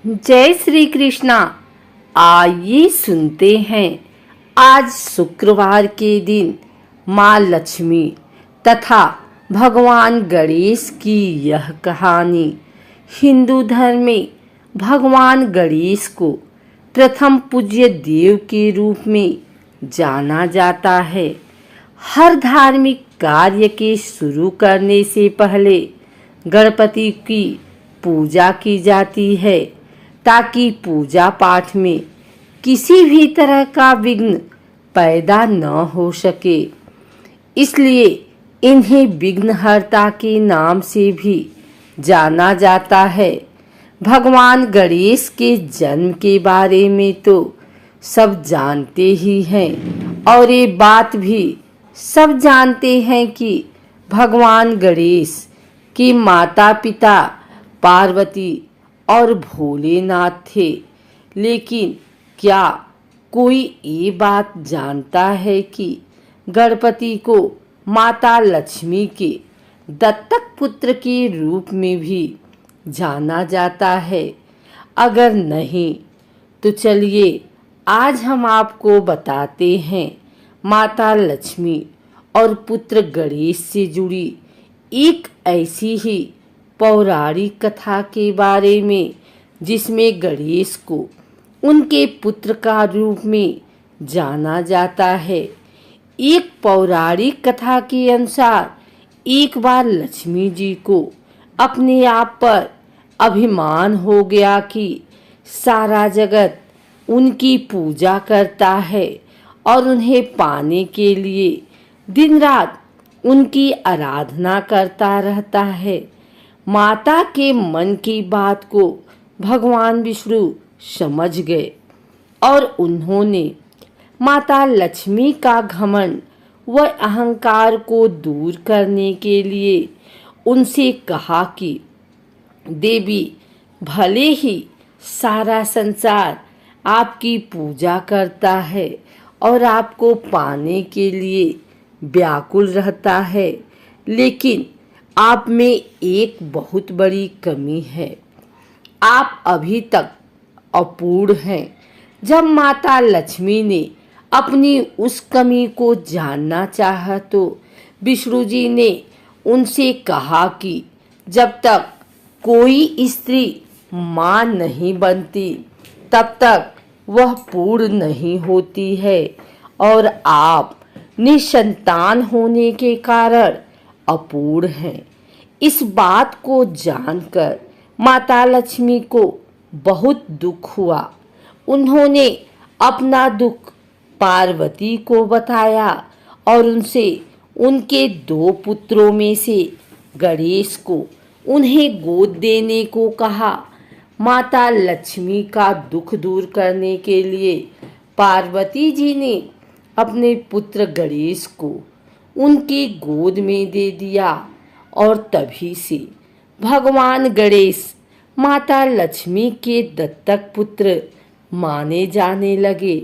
जय श्री कृष्णा। आइए सुनते हैं आज शुक्रवार के दिन माँ लक्ष्मी तथा भगवान गणेश की यह कहानी। हिंदू धर्म में भगवान गणेश को प्रथम पूज्य देव के रूप में जाना जाता है। हर धार्मिक कार्य के शुरू करने से पहले गणपति की पूजा की जाती है ताकि पूजा पाठ में किसी भी तरह का विघ्न पैदा न हो सके। इसलिए इन्हें विघ्नहर्ता के नाम से भी जाना जाता है। भगवान गणेश के जन्म के बारे में तो सब जानते ही हैं और ये बात भी सब जानते हैं कि भगवान गणेश की माता पिता पार्वती और भोलेनाथ थे। लेकिन क्या कोई ये बात जानता है कि गणपति को माता लक्ष्मी के दत्तक पुत्र के रूप में भी जाना जाता है? अगर नहीं तो चलिए आज हम आपको बताते हैं माता लक्ष्मी और पुत्र गणेश से जुड़ी एक ऐसी ही पौराणिक कथा के बारे में जिसमें गणेश को उनके पुत्र का रूप में जाना जाता है। एक पौराणिक कथा के अनुसार एक बार लक्ष्मी जी को अपने आप पर अभिमान हो गया कि सारा जगत उनकी पूजा करता है और उन्हें पाने के लिए दिन रात उनकी आराधना करता रहता है। माता के मन की बात को भगवान विष्णु समझ गए और उन्होंने माता लक्ष्मी का घमंड व अहंकार को दूर करने के लिए उनसे कहा कि देवी, भले ही सारा संसार आपकी पूजा करता है और आपको पाने के लिए व्याकुल रहता है, लेकिन आप में एक बहुत बड़ी कमी है। आप अभी तक अपूर्ण हैं। जब माता लक्ष्मी ने अपनी उस कमी को जानना चाहा तो विष्णु जी ने उनसे कहा कि जब तक कोई स्त्री मां नहीं बनती तब तक वह पूर्ण नहीं होती है और आप निसंतान होने के कारण अपूर्ण हैं। इस बात को जानकर माता लक्ष्मी को बहुत दुख हुआ। उन्होंने अपना दुख पार्वती को बताया और उनसे उनके 2 पुत्रों में से गणेश को उन्हें गोद देने को कहा। माता लक्ष्मी का दुख दूर करने के लिए पार्वती जी ने अपने पुत्र गणेश को उनकी गोद में दे दिया और तभी से भगवान गणेश माता लक्ष्मी के दत्तक पुत्र माने जाने लगे।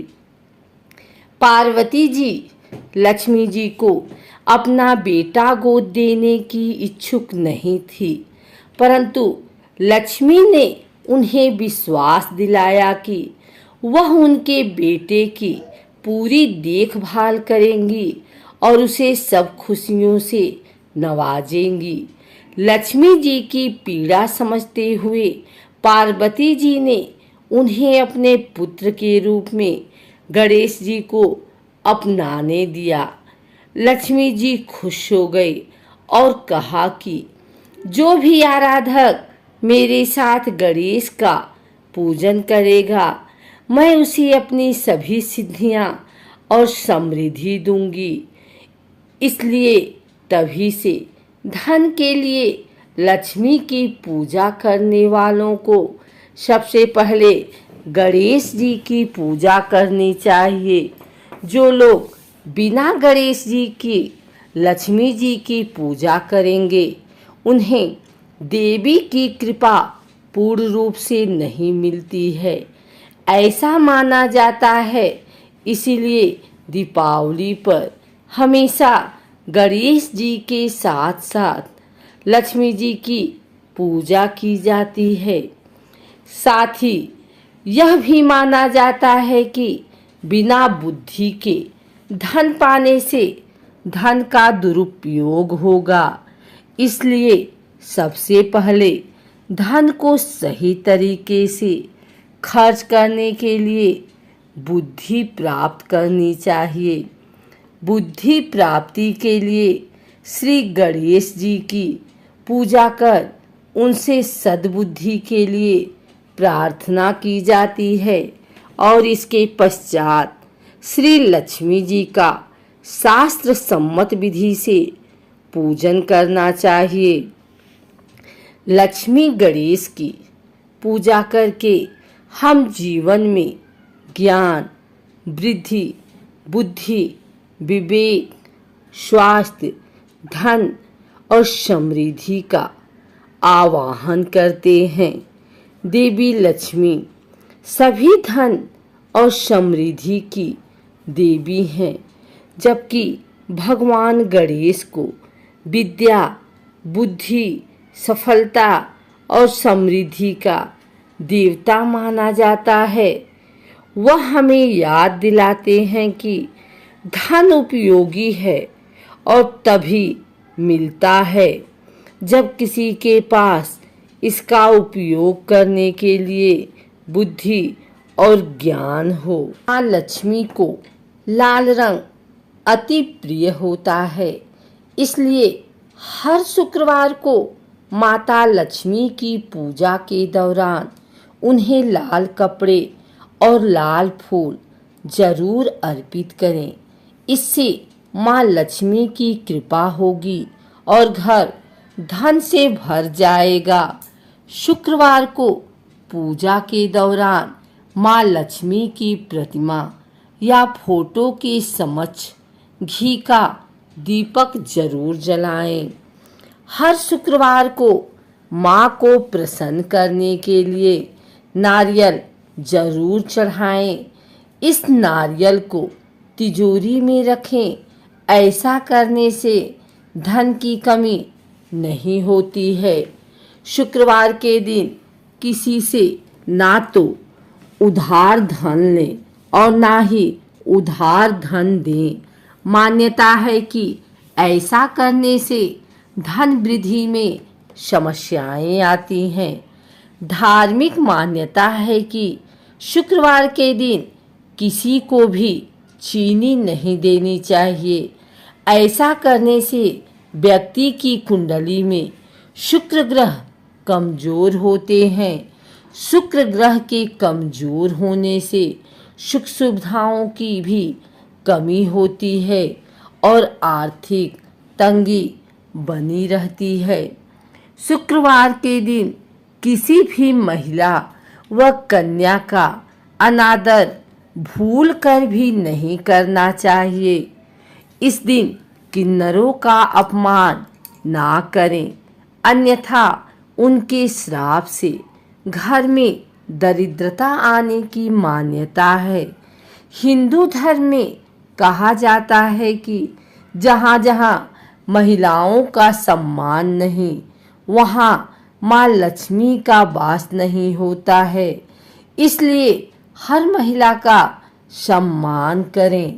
पार्वती जी लक्ष्मी जी को अपना बेटा गोद देने की इच्छुक नहीं थी, परंतु लक्ष्मी ने उन्हें विश्वास दिलाया कि वह उनके बेटे की पूरी देखभाल करेंगी और उसे सब खुशियों से नवाजेंगी। लक्ष्मी जी की पीड़ा समझते हुए पार्वती जी ने उन्हें अपने पुत्र के रूप में गणेश जी को अपनाने दिया। लक्ष्मी जी खुश हो गई और कहा कि जो भी आराधक मेरे साथ गणेश का पूजन करेगा, मैं उसे अपनी सभी सिद्धियां और समृद्धि दूंगी। इसलिए तभी से धन के लिए लक्ष्मी की पूजा करने वालों को सबसे पहले गणेश जी की पूजा करनी चाहिए। जो लोग बिना गणेश जी की लक्ष्मी जी की पूजा करेंगे, उन्हें देवी की कृपा पूर्ण रूप से नहीं मिलती है, ऐसा माना जाता है। इसीलिए दीपावली पर हमेशा गणेश जी के साथ साथ लक्ष्मी जी की पूजा की जाती है। साथ ही यह भी माना जाता है कि बिना बुद्धि के धन पाने से धन का दुरुपयोग होगा। इसलिए सबसे पहले धन को सही तरीके से खर्च करने के लिए बुद्धि प्राप्त करनी चाहिए। बुद्धि प्राप्ति के लिए श्री गणेश जी की पूजा कर उनसे सद्बुद्धि के लिए प्रार्थना की जाती है और इसके पश्चात श्री लक्ष्मी जी का शास्त्र सम्मत विधि से पूजन करना चाहिए। लक्ष्मी गणेश की पूजा करके हम जीवन में ज्ञान, वृद्धि, बुद्धि, विवेक, स्वास्थ्य, धन और समृद्धि का आवाहन करते हैं। देवी लक्ष्मी सभी धन और समृद्धि की देवी हैं, जबकि भगवान गणेश को विद्या, बुद्धि, सफलता और समृद्धि का देवता माना जाता है। वह हमें याद दिलाते हैं कि धन उपयोगी है और तभी मिलता है जब किसी के पास इसका उपयोग करने के लिए बुद्धि और ज्ञान हो। माँ लक्ष्मी को लाल रंग अति प्रिय होता है, इसलिए हर शुक्रवार को माता लक्ष्मी की पूजा के दौरान उन्हें लाल कपड़े और लाल फूल जरूर अर्पित करें। इससे माँ लक्ष्मी की कृपा होगी और घर धन से भर जाएगा। शुक्रवार को पूजा के दौरान माँ लक्ष्मी की प्रतिमा या फोटो के समक्ष घी का दीपक जरूर जलाएं। हर शुक्रवार को माँ को प्रसन्न करने के लिए नारियल जरूर चढ़ाएं। इस नारियल को तिजोरी में रखें। ऐसा करने से धन की कमी नहीं होती है। शुक्रवार के दिन किसी से ना तो उधार धन लें और ना ही उधार धन दें। मान्यता है कि ऐसा करने से धन वृद्धि में समस्याएं आती हैं। धार्मिक मान्यता है कि शुक्रवार के दिन किसी को भी चीनी नहीं देनी चाहिए। ऐसा करने से व्यक्ति की कुंडली में शुक्र ग्रह कमजोर होते हैं। शुक्र ग्रह के कमजोर होने से सुख सुविधाओं की भी कमी होती है और आर्थिक तंगी बनी रहती है। शुक्रवार के दिन किसी भी महिला व कन्या का अनादर भूल कर भी नहीं करना चाहिए। इस दिन किन्नरों का अपमान ना करें, अन्यथा उनके श्राप से घर में दरिद्रता आने की मान्यता है। हिंदू धर्म में कहा जाता है कि जहाँ जहाँ महिलाओं का सम्मान नहीं, वहाँ माँ लक्ष्मी का वास नहीं होता है। इसलिए हर महिला का सम्मान करें।